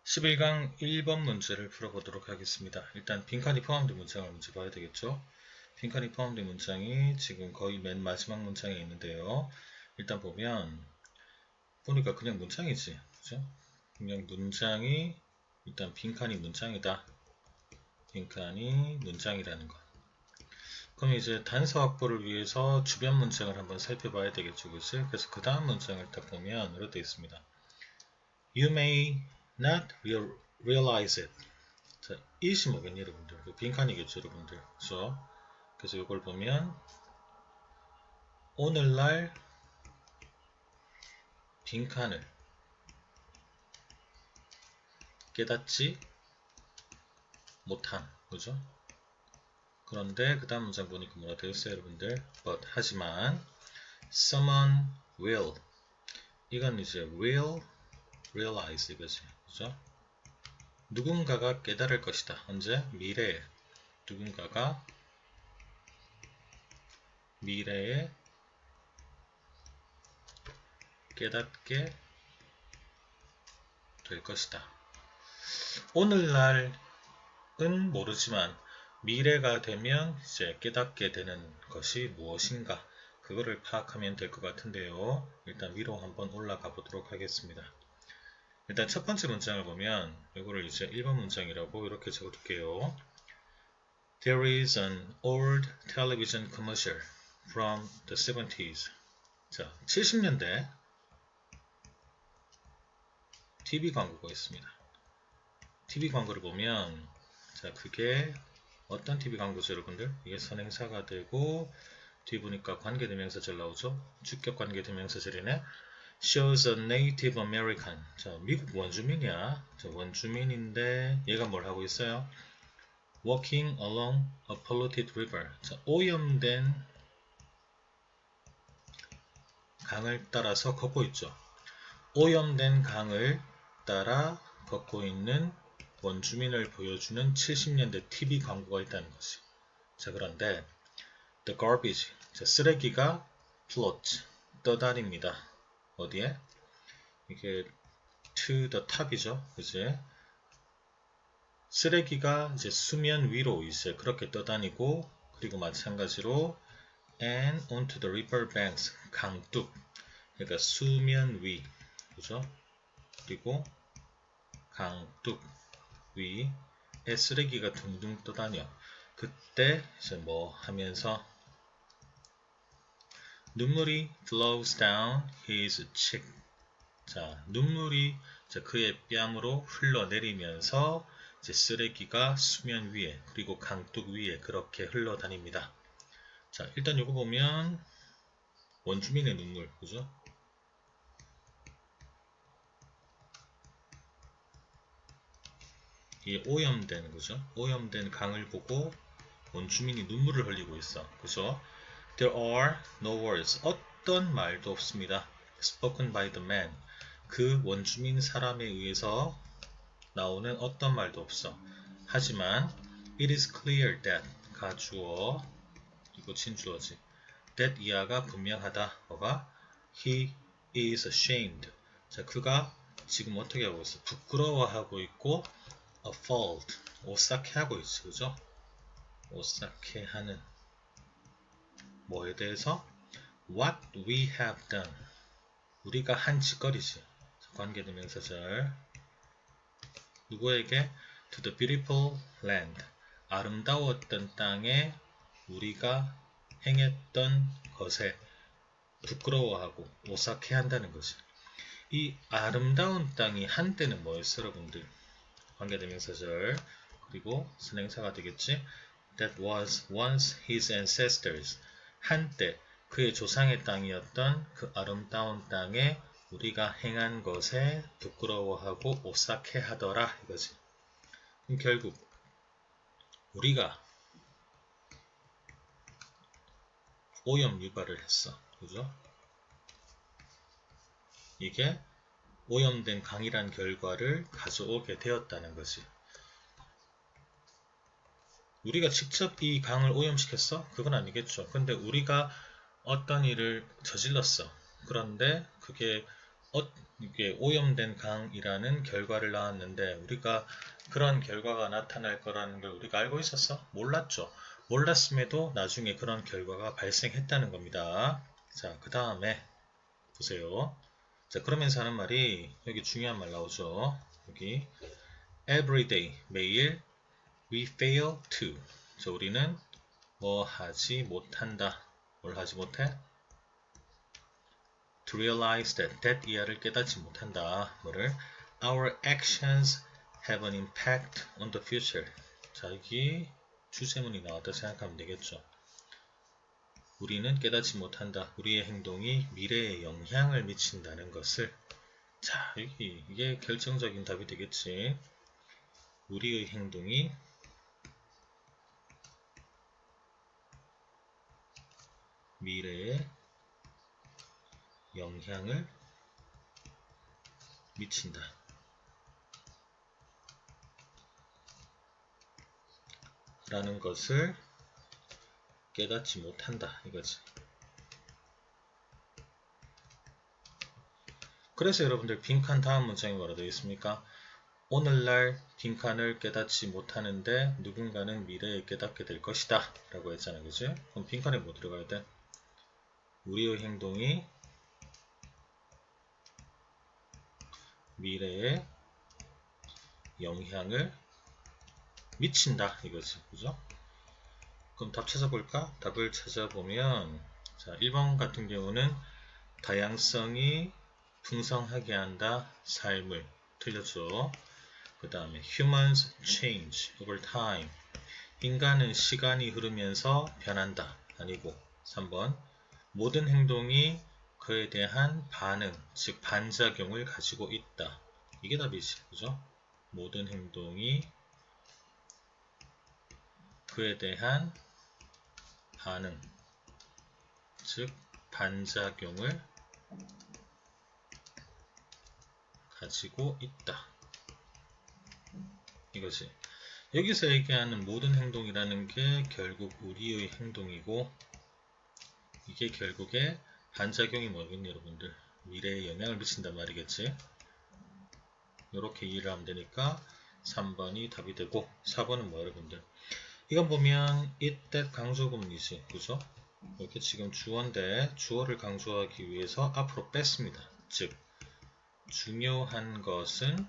11강 1번 문제를 풀어보도록 하겠습니다. 일단 빈칸이 포함된 문장을 먼저 봐야 되겠죠. 빈칸이 포함된 문장이 지금 거의 맨 마지막 문장에 있는데요. 일단 보니까 그냥 문장이지, 그죠? 그냥 문장이 일단 빈칸이 문장이다. 빈칸이 문장이라는 것. 그럼 이제 단서 확보를 위해서 주변 문장을 한번 살펴봐야 되겠죠, 그치? 그래서 그 다음 문장을 딱 보면 이렇게 되어 있습니다. You may not realize it. 자, it이 뭐겠니, 여러분들? 빈칸이겠죠, 여러분들. 그래서 이걸 보면 오늘날 빈칸을 깨닫지 못함, 그죠? 그런데 그 다음 문장 보니까 뭐가 되겠어요, 여러분들? But 하지만 someone will. 이건 이제 will realize 이거지, 그죠? 누군가가 깨달을 것이다. 언제? 미래에. 누군가가 미래에 깨닫게 될 것이다. 오늘날은 모르지만 미래가 되면 이제 깨닫게 되는 것이 무엇인가, 그거를 파악하면 될 것 같은데요. 일단 위로 한번 올라가 보도록 하겠습니다. 일단 첫 번째 문장을 보면 이거를 이제 1번 문장이라고 이렇게 적어둘게요. There is an old television commercial from the 70s. 자, 70년대 TV 광고가 있습니다. TV 광고를 보면, 자, 그게 어떤 TV 광고죠, 여러분들? 이게 선행사가 되고, 뒤에 보니까 관계대명사절 나오죠? 주격 관계대명사절이네. Shows a Native American. 자, 미국 원주민이야. 자, 원주민인데, 얘가 뭘 하고 있어요? Walking along a polluted river. 자, 오염된 강을 따라서 걷고 있죠. 오염된 강을 따라 걷고 있는 원주민을 보여주는 70년대 TV 광고가 있다는 것이. 자, 그런데 the garbage, 자, 쓰레기가 float, 떠다닙니다. 어디에? 이게 to the top이죠, 그지? 쓰레기가 이제 수면 위로 이제 그렇게 떠다니고, 그리고 마찬가지로 and onto the river banks, 강둑, 그러니까 수면 위, 그죠? 그리고 강둑 위에 쓰레기가 둥둥 떠다녀. 그때 이제 뭐 하면서 눈물이 flows down his cheek. 자, 눈물이 그의 뺨으로 흘러내리면서 이제 쓰레기가 수면 위에 그리고 강둑 위에 그렇게 흘러다닙니다. 자, 일단 이거 보면 원주민의 눈물, 그죠? 이게 오염된, 그죠? 오염된 강을 보고 원주민이 눈물을 흘리고 있어, 그죠? There are no words. 어떤 말도 없습니다. Spoken by the man. 그 원주민 사람에 의해서 나오는 어떤 말도 없어. 하지만 it is clear that, 가주어 그리고 진주어지. that 이하가 분명하다. 뭐가? He is ashamed. 자, 그가 지금 어떻게 하고 있어? 부끄러워하고 있고 appalled, 오싹해하고 있어, 그죠? 오싹해하는 뭐에 대해서? What we have done. 우리가 한 짓거리지. 관계대명사절. 누구에게? To the beautiful land. 아름다웠던 땅에 우리가 행했던 것에 부끄러워하고 오싹해한다는 거지. 이 아름다운 땅이 한때는 뭐였어, 여러분들? 관계대명사절. 그리고 선행사가 되겠지. That was once his ancestors. 한때 그의 조상의 땅이었던 그 아름다운 땅에 우리가 행한 것에 부끄러워하고 오싹해하더라, 이거지. 그럼 결국 우리가 오염 유발을 했어, 그죠? 이게 오염된 강이란 결과를 가져오게 되었다는 것이. 우리가 직접 이 강을 오염시켰어? 그건 아니겠죠. 근데 우리가 어떤 일을 저질렀어. 그런데 그게 이게 오염된 강이라는 결과를 낳았는데 우리가 그런 결과가 나타날 거라는 걸 우리가 알고 있었어? 몰랐죠. 몰랐음에도 나중에 그런 결과가 발생했다는 겁니다. 자, 그 다음에 보세요. 자, 그러면서 하는 말이 여기 중요한 말 나오죠. 여기 every day, 매일 we fail to. 자, 우리는 뭐 하지 못한다. 뭘 하지 못해? To realize that 이하를 깨닫지 못한다. 뭐를? Our actions have an impact on the future. 자, 여기 주제문이 나왔다 생각하면 되겠죠. 우리는 깨닫지 못한다. 우리의 행동이 미래에 영향을 미친다는 것을. 자, 이게 결정적인 답이 되겠지. 우리의 행동이 미래에 영향을 미친다. 라는 것을 깨닫지 못한다. 이거지. 그래서 여러분들 빈칸 다음 문장이 뭐라 되어 있습니까? 오늘날 빈칸을 깨닫지 못하는데 누군가는 미래에 깨닫게 될 것이다. 라고 했잖아요. 그치? 그럼 빈칸에 뭐 들어가야 돼? 우리의 행동이 미래에 영향을 미친다. 이거지. 그죠? 그럼 답 찾아볼까? 답을 찾아보면 자, 1번 같은 경우는 다양성이 풍성하게 한다. 삶을. 틀렸죠? 그 다음에 humans change over time. 인간은 시간이 흐르면서 변한다. 아니고 3번 모든 행동이 그에 대한 반응, 즉 반작용을 가지고 있다. 이게 답이지. 그죠? 모든 행동이 그에 대한 반응, 즉 반작용을 가지고 있다. 이것이 여기서 얘기하는 모든 행동이라는 게 결국 우리의 행동이고 이게 결국에 반작용이 뭐겠니 여러분들? 미래에 영향을 미친단 말이겠지. 이렇게 이해를 하면 되니까 3번이 답이 되고 4번은 뭐 여러분들? 이건 보면 it, that 강조구문이지. 그죠? 이렇게 지금 주어인데 주어를 강조하기 위해서 앞으로 뺐습니다. 즉 중요한 것은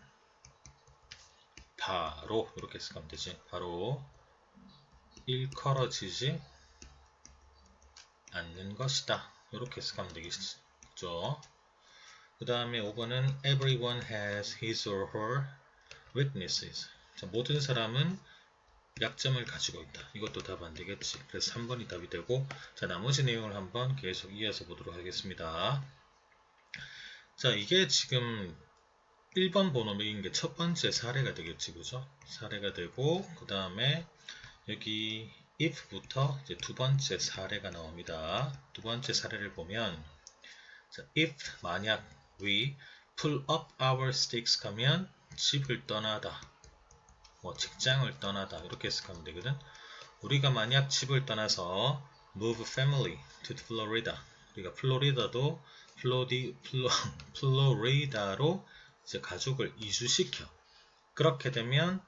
바로 이렇게 해석하면 되지. 바로 일컬어지지 않는 것이다. 이렇게 해석하면 되겠죠. 그 다음에 5번은 everyone has his or her weaknesses. 자, 모든 사람은 약점을 가지고 있다. 이것도 답 안 되겠지. 그래서 3번이 답이 되고 자, 나머지 내용을 한번 계속 이어서 보도록 하겠습니다. 자, 이게 지금 1번 번호명인 게 첫 번째 사례가 되겠지. 그죠? 사례가 되고 그 다음에 여기 if부터 이제 두 번째 사례가 나옵니다. 두 번째 사례를 보면 자, if 만약 we pull up our sticks 가면 집을 떠나다 뭐 직장을 떠나다 이렇게 해석하면 되거든. 우리가 만약 집을 떠나서 move family to Florida 우리가 플로리다로 이제 가족을 이주시켜 그렇게 되면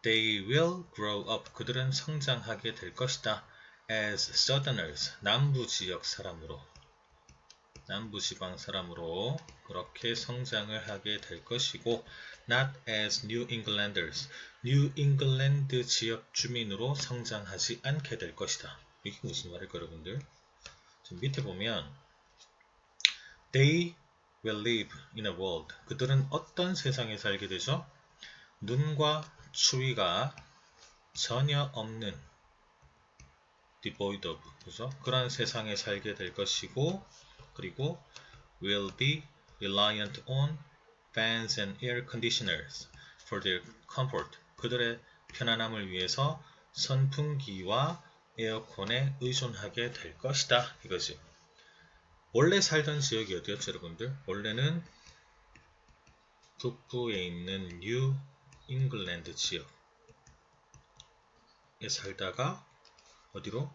they will grow up 그들은 성장하게 될 것이다 as southerners 남부 지역 사람으로 남부지방 사람으로 그렇게 성장을 하게 될 것이고 not as New Englanders New England 지역 주민으로 성장하지 않게 될 것이다. 이게 무슨 말일까 여러분들? 지금 밑에 보면 They will live in a world 그들은 어떤 세상에 살게 되죠? 눈과 추위가 전혀 없는 devoid of 그죠? 그런 세상에 살게 될 것이고 그리고 will be reliant on fans and air conditioners for their comfort. 그들의 편안함을 위해서 선풍기와 에어컨에 의존하게 될 것이다. 이거지. 원래 살던 지역이 어디였죠, 여러분들? 원래는 북부에 있는 뉴 잉글랜드 지역에 살다가 어디로?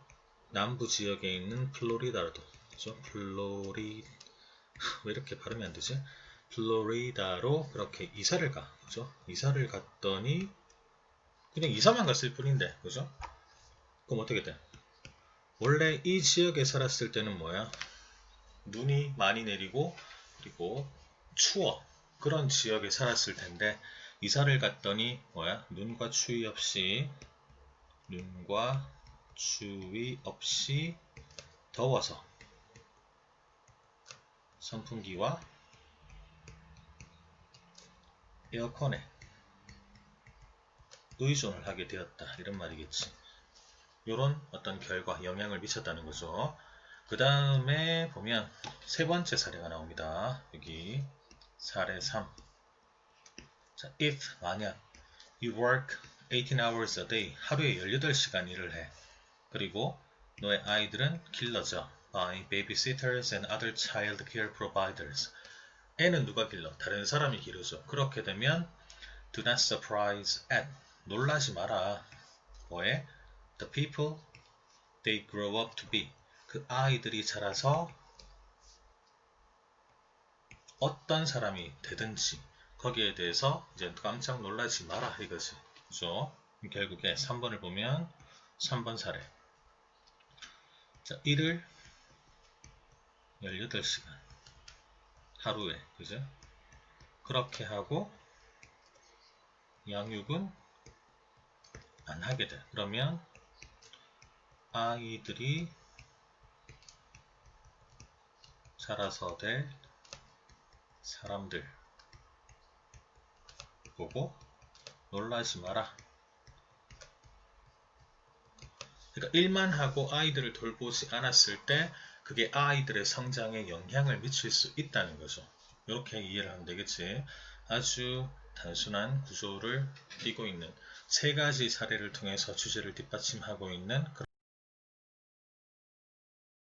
남부 지역에 있는 플로리다로 그죠? 왜 이렇게 발음이 안 되지? 플로리다로 그렇게 이사를 가. 그죠? 이사를 갔더니 그냥 이사만 갔을 뿐인데. 그죠? 그럼 어떻게 돼? 원래 이 지역에 살았을 때는 뭐야? 눈이 많이 내리고 그리고 추워. 그런 지역에 살았을 텐데 이사를 갔더니 뭐야? 눈과 추위 없이 더워서 선풍기와 에어컨에 의존을 하게 되었다. 이런 말이겠지. 요런 어떤 결과, 영향을 미쳤다는 거죠. 그 다음에 보면 세 번째 사례가 나옵니다. 여기 사례 3. 자, if 만약 you work 18 hours a day 하루에 18시간 일을 해. 그리고 너의 아이들은 길러져 by babysitters and other child care providers. 애는 누가 길러? 다른 사람이 기르죠. 그렇게 되면 do not surprise at 놀라지 마라. 뭐에? The people they grow up to be. 그 아이들이 자라서 어떤 사람이 되든지 거기에 대해서 이제 깜짝 놀라지 마라 이거지. 그죠? 결국에 3번을 보면 3번 사례. 자, 일을 18시간 하루에 그죠? 그렇게 하고 양육은 안 하게 돼. 그러면 아이들이 자라서 될 사람들 보고 놀라지 마라. 그러니까 일만 하고 아이들을 돌보지 않았을 때 그게 아이들의 성장에 영향을 미칠 수 있다는 거죠. 이렇게 이해를 하면 되겠지. 아주 단순한 구조를 띠고 있는 세 가지 사례를 통해서 주제를 뒷받침하고 있는 그런